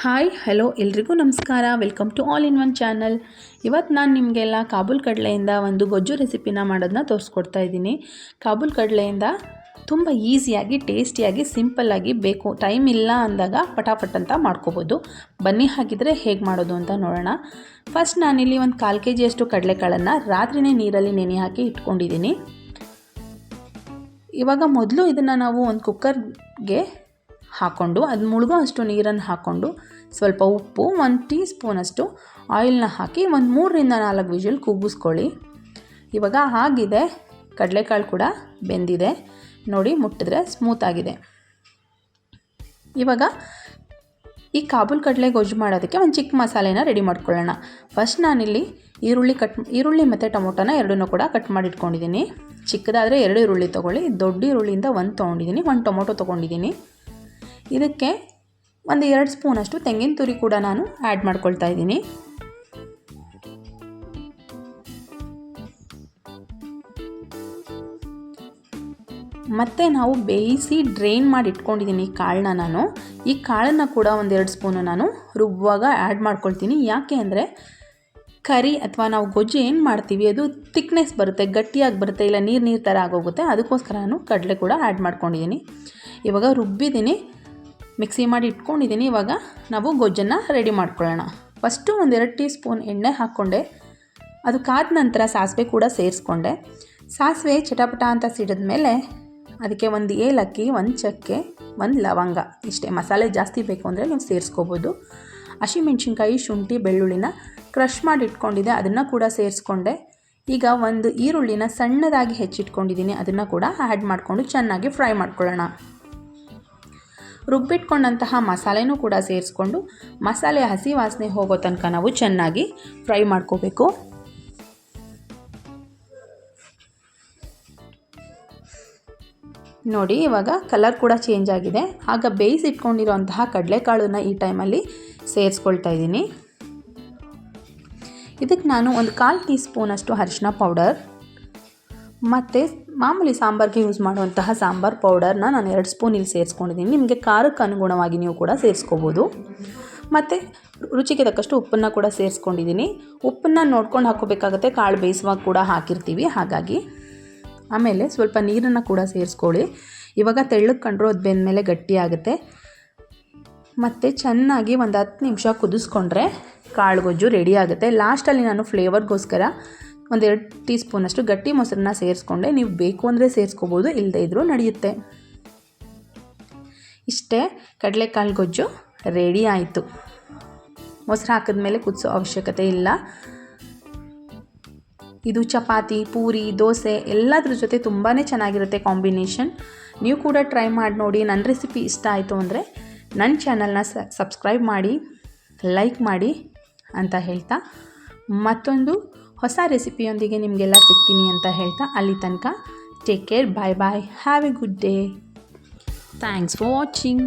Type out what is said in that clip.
Hi hello ಎಲ್ರಿಗೂ ನಮಸ್ಕಾರ. Welcome to all in one channel. ಇವತ್ತು ನಾನು ನಿಮಗೆಲ್ಲ ಕಾಬೂಲ್ ಕಡಲೆಯಿಂದ ಒಂದು ಗೊಜ್ಜು ರೆಸಿಪಿನ ಮಾಡೋದನ್ನ ತೋರಿಸ್ಕೊಡ್ತಾ ಇದ್ದೀನಿ. ಕಾಬೂಲ್ ಕಡಲೆಯಿಂದ ತುಂಬ ಈಸಿಯಾಗಿ ಟೇಸ್ಟಿಯಾಗಿ ಸಿಂಪಲ್ಲಾಗಿ ಬೇಕು ಟೈಮ್ ಇಲ್ಲ ಅಂದಾಗ ಪಟಾಪಟ್ ಅಂತ ಮಾಡ್ಕೋಬೋದು. ಬನ್ನಿ ಹಾಗಿದ್ರೆ ಹೇಗೆ ಮಾಡೋದು ಅಂತ ನೋಡೋಣ. ಫಸ್ಟ್ ನಾನಿಲ್ಲಿ ಒಂದು 1/4 kg ಕಡಲೆಕಾಳನ್ನು ರಾತ್ರಿನೇ ನೀರಲ್ಲಿ ನೆನೆ ಹಾಕಿ ಇಟ್ಕೊಂಡಿದ್ದೀನಿ. ಇವಾಗ ಮೊದಲು ಇದನ್ನು ನಾವು ಒಂದು ಕುಕ್ಕರ್ಗೆ ಹಾಕ್ಕೊಂಡು ಅದು ಮುಳುಗೋ ಅಷ್ಟು ನೀರನ್ನು ಹಾಕ್ಕೊಂಡು ಸ್ವಲ್ಪ ಉಪ್ಪು 1 ಟೀ ಸ್ಪೂನಷ್ಟು ಆಯಿಲ್ನ ಹಾಕಿ ಒಂದು 3ರಿಂದ 4 ವಿಷಲ್ ಕೂಗಿಸ್ಕೊಳ್ಳಿ. ಇವಾಗ ಆಗಿದೆ, ಕಡಲೆಕಾಳು ಕೂಡ ಬೆಂದಿದೆ ನೋಡಿ, ಮುಟ್ಟಿದ್ರೆ ಸ್ಮೂತಾಗಿದೆ. ಇವಾಗ ಈ ಕಾಬೂಲ್ ಕಡಲೆ ಗೊಜ್ಜು ಮಾಡೋದಕ್ಕೆ ಒಂದು ಚಿಕ್ಕ ಮಸಾಲೆನ ರೆಡಿ ಮಾಡ್ಕೊಳ್ಳೋಣ. ಫಸ್ಟ್ ನಾನಿಲ್ಲಿ ಈರುಳ್ಳಿ ಮತ್ತು ಟೊಮೊಟೊನ ಎರಡನ್ನೂ ಕೂಡ ಕಟ್ ಮಾಡಿ ಇಟ್ಕೊಂಡಿದ್ದೀನಿ. ಚಿಕ್ಕದಾದರೆ 2 ಈರುಳ್ಳಿ ತೊಗೊಳ್ಳಿ, ದೊಡ್ಡ ಈರುಳ್ಳಿಯಿಂದ 1 ತೊಗೊಂಡಿದ್ದೀನಿ, 1 ಟೊಮೊಟೊ ತೊಗೊಂಡಿದ್ದೀನಿ. ಇದಕ್ಕೆ ಒಂದು 2 ಸ್ಪೂನಷ್ಟು ತೆಂಗಿನ ತುರಿ ಕೂಡ ನಾನು ಆ್ಯಡ್ ಮಾಡ್ಕೊಳ್ತಾ ಇದ್ದೀನಿ. ಮತ್ತು ನಾವು ಬೇಯಿಸಿ ಡ್ರೈನ್ ಮಾಡಿ ಇಟ್ಕೊಂಡಿದ್ದೀನಿ ಕಾಳನ್ನ ನಾನು. ಈ ಕಾಳನ್ನು ಕೂಡ ಒಂದು 2 ಸ್ಪೂನು ನಾನು ರುಬ್ಬುವಾಗ ಆ್ಯಡ್ ಮಾಡ್ಕೊಳ್ತೀನಿ. ಯಾಕೆ ಅಂದರೆ ಕರಿ ಅಥವಾ ನಾವು ಗೊಜ್ಜು ಏನು ಮಾಡ್ತೀವಿ ಅದು ತಿಕ್ನೆಸ್ ಬರುತ್ತೆ, ಗಟ್ಟಿಯಾಗಿ ಬರುತ್ತೆ, ಇಲ್ಲ ನೀರು ಥರ ಆಗೋಗುತ್ತೆ. ಅದಕ್ಕೋಸ್ಕರ ನಾನು ಕಡಲೆ ಕೂಡ ಆ್ಯಡ್ ಮಾಡ್ಕೊಂಡಿದ್ದೀನಿ. ಇವಾಗ ರುಬ್ಬಿದ್ದೀನಿ, ಮಿಕ್ಸಿ ಮಾಡಿ ಇಟ್ಕೊಂಡಿದ್ದೀನಿ. ಇವಾಗ ನಾವು ಗೊಜ್ಜನ್ನು ರೆಡಿ ಮಾಡ್ಕೊಳ್ಳೋಣ. ಫಸ್ಟು ಒಂದು 2 ಟೀ ಸ್ಪೂನ್ ಎಣ್ಣೆ ಹಾಕ್ಕೊಂಡೆ, ಅದು ಕಾದ ನಂತರ ಸಾಸಿವೆ ಕೂಡ ಸೇರಿಸ್ಕೊಂಡೆ. ಸಾಸಿವೆ ಚಟಪಟ ಅಂತ ಸಿಡಿದ ಮೇಲೆ ಅದಕ್ಕೆ 1 ಏಲಕ್ಕಿ, 1 ಚಕ್ಕೆ, 1 ಲವಂಗ, ಇಷ್ಟೇ. ಮಸಾಲೆ ಜಾಸ್ತಿ ಬೇಕು ಅಂದರೆ ನೀವು ಸೇರಿಸ್ಕೋಬೋದು. ಹಸಿಮೆಣ್ಸಿನ್ಕಾಯಿ, ಶುಂಠಿ, ಬೆಳ್ಳುಳ್ಳಿನ ಕ್ರಷ್ ಮಾಡಿ ಇಟ್ಕೊಂಡಿದ್ದೆ, ಅದನ್ನು ಕೂಡ ಸೇರಿಸ್ಕೊಂಡೆ. ಈಗ 1 ಈರುಳ್ಳಿನ ಸಣ್ಣದಾಗಿ ಹೆಚ್ಚಿಟ್ಕೊಂಡಿದ್ದೀನಿ, ಅದನ್ನು ಕೂಡ ಆ್ಯಡ್ ಮಾಡಿಕೊಂಡು ಚೆನ್ನಾಗಿ ಫ್ರೈ ಮಾಡ್ಕೊಳ್ಳೋಣ. ರುಬ್ಬಿಟ್ಕೊಂಡಂತಹ ಮಸಾಲೆನೂ ಕೂಡ ಸೇರಿಸ್ಕೊಂಡು ಮಸಾಲೆ ಹಸಿ ವಾಸನೆ ಹೋಗೋ ತನಕ ನಾವು ಚೆನ್ನಾಗಿ ಫ್ರೈ ಮಾಡ್ಕೋಬೇಕು. ನೋಡಿ, ಇವಾಗ ಕಲರ್ ಕೂಡ ಚೇಂಜ್ ಆಗಿದೆ. ಆಗ ಬೇಯಿಸಿಟ್ಕೊಂಡಿರೋಂತಹ ಕಡಲೆಕಾಳನ್ನ ಈ ಟೈಮಲ್ಲಿ ಸೇರಿಸ್ಕೊಳ್ತಾ ಇದ್ದೀನಿ. ಇದಕ್ಕೆ ನಾನು ಒಂದು 1/4 ಟೀ ಸ್ಪೂನಷ್ಟು ಅರಿಶಿನ ಪೌಡರ್ ಮತ್ತು ಮಾಮೂಲಿ ಸಾಂಬಾರಿಗೆ ಯೂಸ್ ಮಾಡುವಂತಹ ಸಾಂಬಾರ್ ಪೌಡರ್ನ ನಾನು 2 ಸ್ಪೂನ್ ಇಲ್ಲಿ ಸೇರಿಸ್ಕೊಂಡಿದ್ದೀನಿ. ನಿಮಗೆ ಖಾರಕ್ಕೆ ಅನುಗುಣವಾಗಿ ನೀವು ಕೂಡ ಸೇರಿಸ್ಕೋಬೋದು. ಮತ್ತು ರುಚಿಗೆ ತಕ್ಕಷ್ಟು ಉಪ್ಪನ್ನು ಕೂಡ ಸೇರಿಸ್ಕೊಂಡಿದ್ದೀನಿ. ಉಪ್ಪನ್ನು ನೋಡ್ಕೊಂಡು ಹಾಕ್ಕೋಬೇಕಾಗುತ್ತೆ, ಕಾಳು ಬೇಯಿಸುವಾಗ ಕೂಡ ಹಾಕಿರ್ತೀವಿ, ಹಾಗಾಗಿ. ಆಮೇಲೆ ಸ್ವಲ್ಪ ನೀರನ್ನು ಕೂಡ ಸೇರಿಸ್ಕೊಳ್ಳಿ. ಇವಾಗ ತೆಳ್ಳಗೆ ಕಂಡ್ರೂ ಅದು ಬೆಂದಮೇಲೆ ಗಟ್ಟಿಯಾಗುತ್ತೆ. ಮತ್ತು ಚೆನ್ನಾಗಿ ಒಂದು 10 ನಿಮಿಷ ಕುದಿಸ್ಕೊಂಡ್ರೆ ಕಾಳು ಗೊಜ್ಜು ರೆಡಿ ಆಗುತ್ತೆ. ಲಾಸ್ಟಲ್ಲಿ ನಾನು ಫ್ಲೇವರ್ಗೋಸ್ಕರ ಒಂದು 2 ಟೀ ಸ್ಪೂನಷ್ಟು ಗಟ್ಟಿ ಮೊಸರನ್ನ ಸೇರಿಸ್ಕೊಂಡೆ. ನೀವು ಬೇಕು ಅಂದರೆ ಸೇರಿಸ್ಕೋಬೋದು, ಇಲ್ಲದೇ ಇದ್ದರೂ ನಡೆಯುತ್ತೆ. ಇಷ್ಟೇ, ಕಡಲೆಕಾಳು ಗೊಜ್ಜು ರೆಡಿ ಆಯಿತು. ಮೊಸರು ಹಾಕಿದ್ಮೇಲೆ ಕುದಿಸೋ ಅವಶ್ಯಕತೆ ಇಲ್ಲ. ಇದು ಚಪಾತಿ, ಪೂರಿ, ದೋಸೆ ಎಲ್ಲದ್ರ ಜೊತೆ ತುಂಬಾ ಚೆನ್ನಾಗಿರುತ್ತೆ ಕಾಂಬಿನೇಷನ್. ನೀವು ಕೂಡ ಟ್ರೈ ಮಾಡಿ ನೋಡಿ. ನನ್ನ ರೆಸಿಪಿ ಇಷ್ಟ ಆಯಿತು ಅಂದರೆ ನನ್ನ ಚಾನಲ್ನ ಸಬ್ಸ್ಕ್ರೈಬ್ ಮಾಡಿ, ಲೈಕ್ ಮಾಡಿ ಅಂತ ಹೇಳ್ತಾ ಮತ್ತೊಂದು ಹೊಸ ರೆಸಿಪಿಯೊಂದಿಗೆ ನಿಮಗೆಲ್ಲ ಸಿಗ್ತೀನಿ ಅಂತ ಹೇಳ್ತಾ, ಅಲ್ಲಿ ತನಕ take care, bye bye, have a good day, thanks for watching.